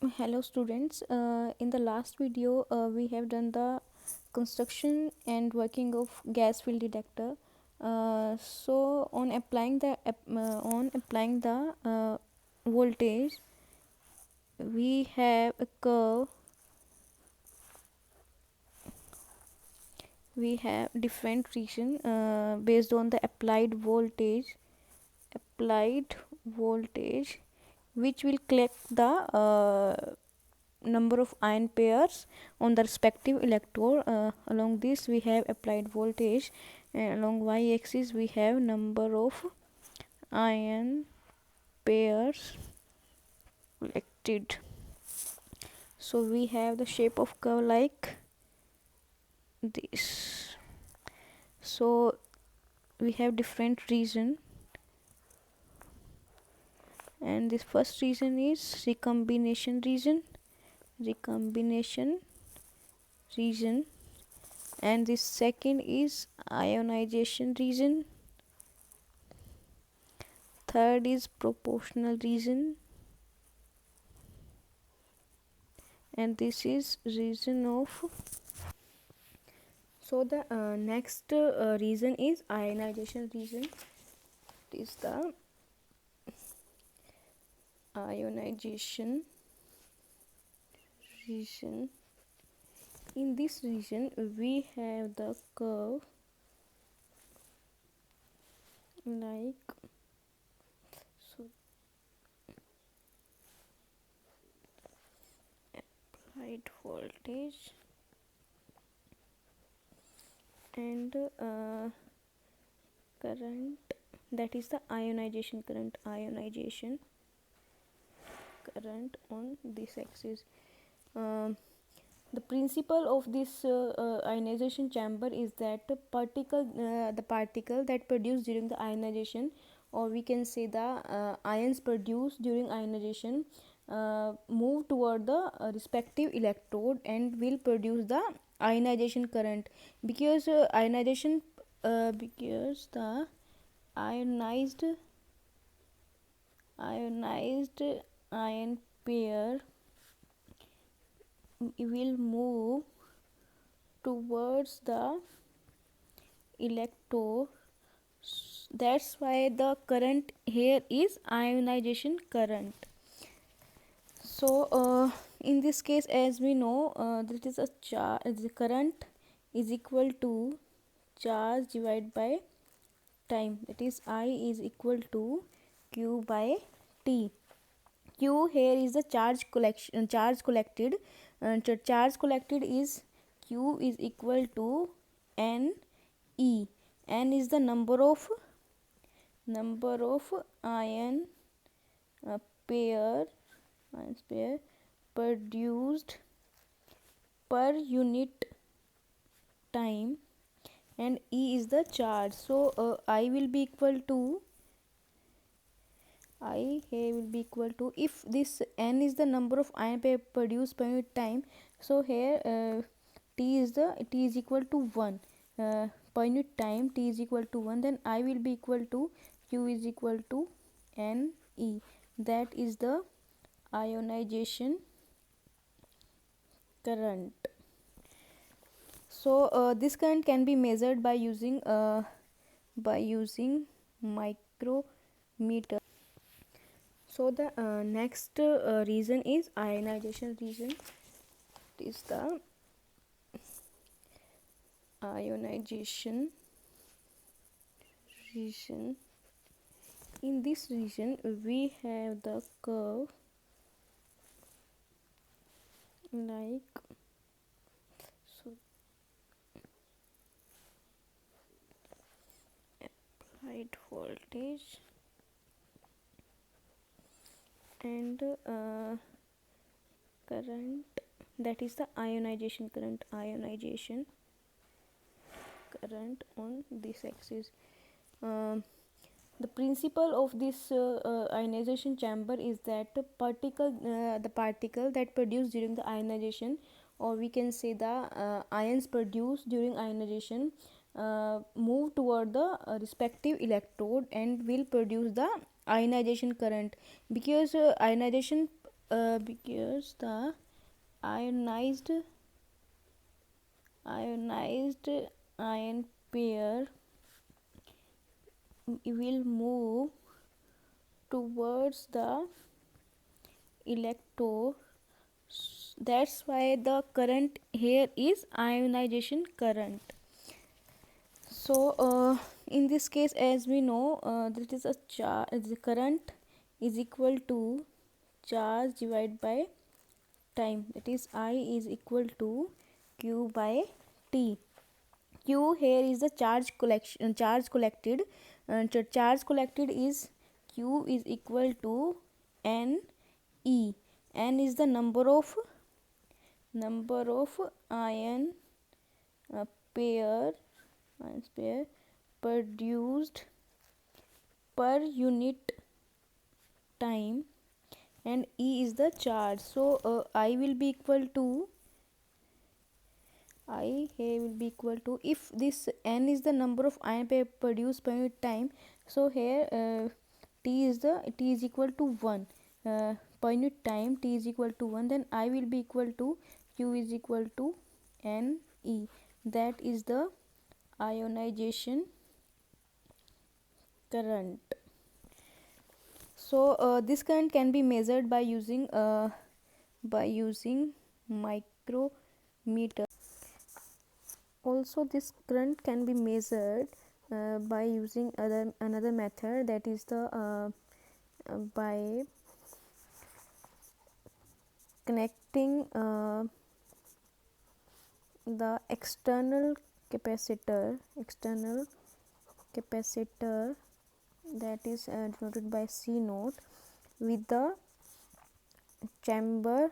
Hello students, in the last video we have done the construction and working of gas field detector. So on applying the voltage, we have a curve. We have different region based on the applied voltage which will collect the number of ion pairs on the respective electrode. Along this we have applied voltage, and along y-axis we have number of ion pairs collected. So we have the shape of curve like this. So we have different region, and this first region is recombination region, and this second is ionization region, third is proportional region, and this is region of. So the next region is ionization region. It is the ionization region. In this region we have the curve like so. Applied voltage and current, that is the ionization current on this axis. The principle of this ionization chamber is that the particle that produced during the ionization, or we can say the ions produced during ionization, move toward the respective electrode and will produce the ionization current, because because the ionized ionized ion pair will move towards the electrode. That's why the current here is ionization current. So in this case, as we know, that is a charge, the current is equal to charge divided by time, that is I is equal to q by t. Q here is the charge collected, charge collected is q is equal to n e. N is the number of ion uh, pair ions pair produced per unit time, and E is the charge. So I will be equal to I here will be equal to, if this n is the number of ion pair produced per unit time, so here t is equal to 1 per unit time, t is equal to 1, then I will be equal to q is equal to n e. That is the ionization current. So this current can be measured by using micrometer. So the next region is ionization region. It is the ionization region. In this region we have the curve like so. Applied voltage and current, that is the ionization current on this axis. The principle of this ionization chamber is that the particle that produced during the ionization, or we can say the ions produced during ionization, move toward the respective electrode and will produce the ionization current, because because the ionized ion pair will move towards the electrode. That's why the current here is ionization current. So in this case, as we know, that is a charge. The current is equal to charge divided by time. That is, I is equal to Q by T. Q here is the charge collected. Charge collected is Q is equal to N E. N is the number of ion pair produced per unit time, and E is the charge. So I will be equal to I here will be equal to, if this N is the number of ion pair produced per unit time, so here T is equal to 1 per unit time. T is equal to 1, then I will be equal to Q is equal to N E. That is the ionization current. So this current can be measured by using micrometer. Also, this current can be measured by using another method, that is the by connecting the external capacitor that is denoted by C naught with the chamber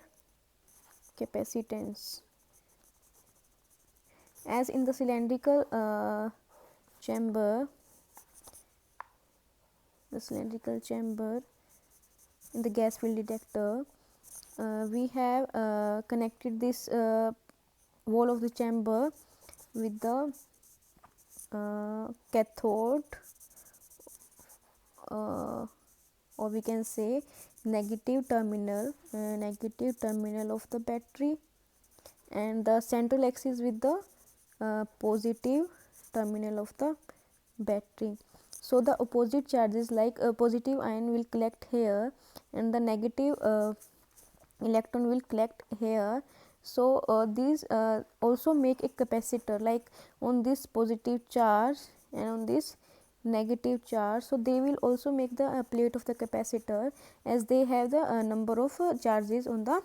capacitance. As in the cylindrical chamber in the gas field detector, we have connected this wall of the chamber with the cathode, or we can say negative terminal of the battery, and the central axis with the positive terminal of the battery. So the opposite charges, like a positive ion will collect here and the negative electron will collect here. So these also make a capacitor, like on this positive charge and on this negative charge, so they will also make the plate of the capacitor, as they have the number of charges on the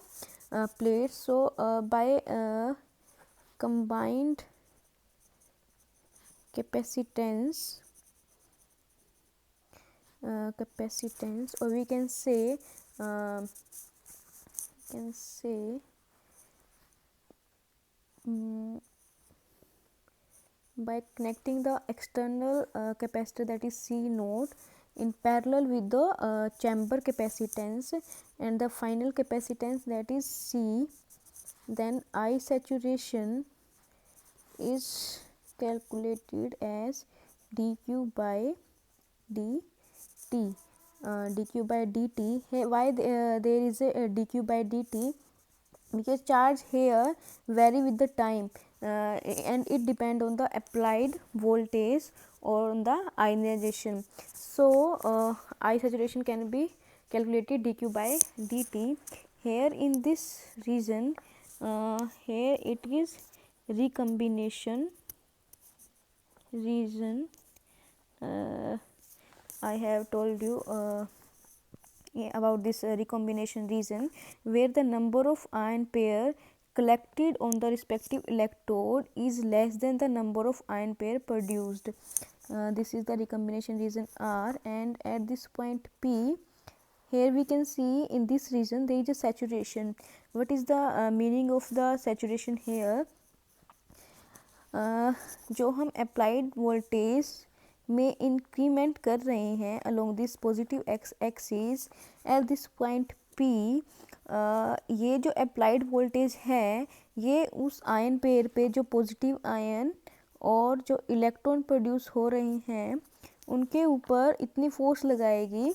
plate. So by combined capacitance, or we can say by connecting the external capacitor, that is C naught, in parallel with the chamber capacitance and the final capacitance, that is C, then I saturation is calculated as dq by dt. Dq by dt. Why there is a dq by dt? Because charge here vary with the time and it depend on the applied voltage or on the ionization. So I saturation can be calculated dq by dt. Here in this region, here it is recombination region. I have told you about this recombination region, where the number of ion pair collected on the respective electrode is less than the number of ion pair produced. This is the recombination region R, and at this point P, here we can see in this region there is a saturation. What is the meaning of the saturation here? जो हम applied voltage में increment कर रहे हैं along this positive axis at this point P, ये जो applied voltage है ये उस आयन पेयर पे जो पॉजिटिव आयन और जो इलेक्ट्रॉन प्रोड्यूस हो रहे हैं उनके ऊपर इतनी फोर्स लगाएगी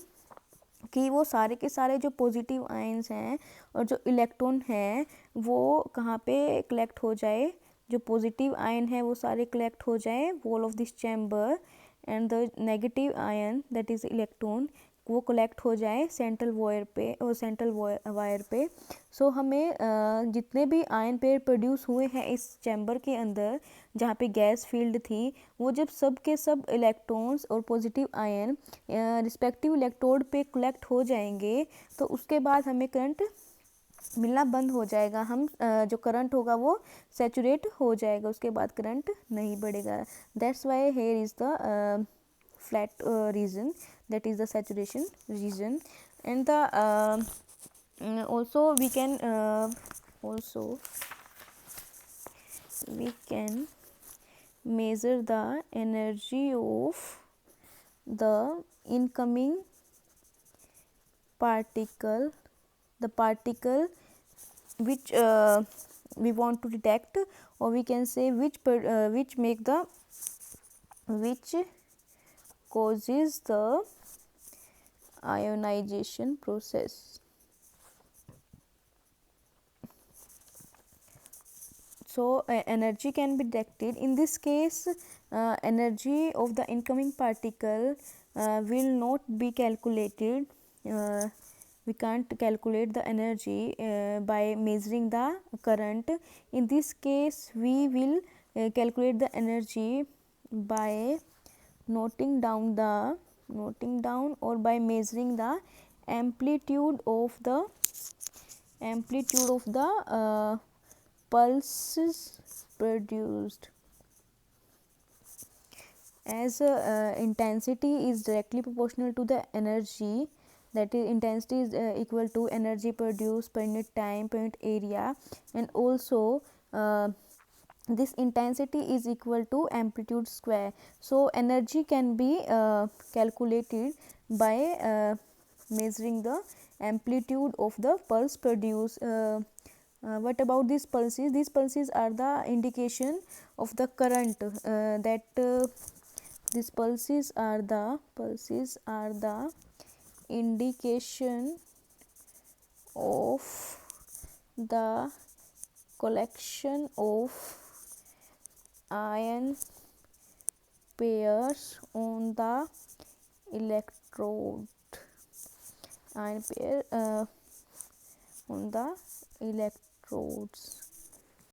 कि वो सारे के सारे जो पॉजिटिव आयंस हैं और जो इलेक्ट्रॉन है वो कहाँ पे कलेक्ट हो जाए, जो पॉजिटिव आयन है वो सारे कलेक्ट हो जाए wall of this chamber, and the negative ion that is electron वो कलेक्ट हो जाए सेंट्रल वायर पे, और सेंट्रल वायर पे। सो हमें जितने भी आयन पेयर प्रोड्यूस हुए हैं इस चैम्बर के अंदर जहाँ पे गैस फील्ड थी, वो जब सब के सब इलेक्ट्रॉन्स और पॉजिटिव आयन रिस्पेक्टिव इलेक्ट्रोड पे कलेक्ट हो जाएंगे, तो उसके बाद हमें करंट मिलना बंद हो जाएगा। हम जो करंट होगा वो सैचुरेट हो जाएगा, उसके बाद करंट नहीं बढ़ेगा। That's why here is the flat region, that is the saturation region. And the also we can measure the energy of the incoming particle, the particle which we want to detect, or we can say which causes the ionization process. So energy can be detected. In this case energy of the incoming particle will not be calculated. We can't calculate the energy by measuring the current. In this case we will calculate the energy by noting down or by measuring the amplitude of the pulses produced. As intensity is directly proportional to the energy, that is intensity is equal to energy produced per unit time per unit area, and also this intensity is equal to amplitude square. So energy can be calculated by measuring the amplitude of the pulse produced. What about these pulses? These pulses are the indication of the current. These pulses are the indication of the collection of ion pairs on the electrode. Ion pair on the electrodes.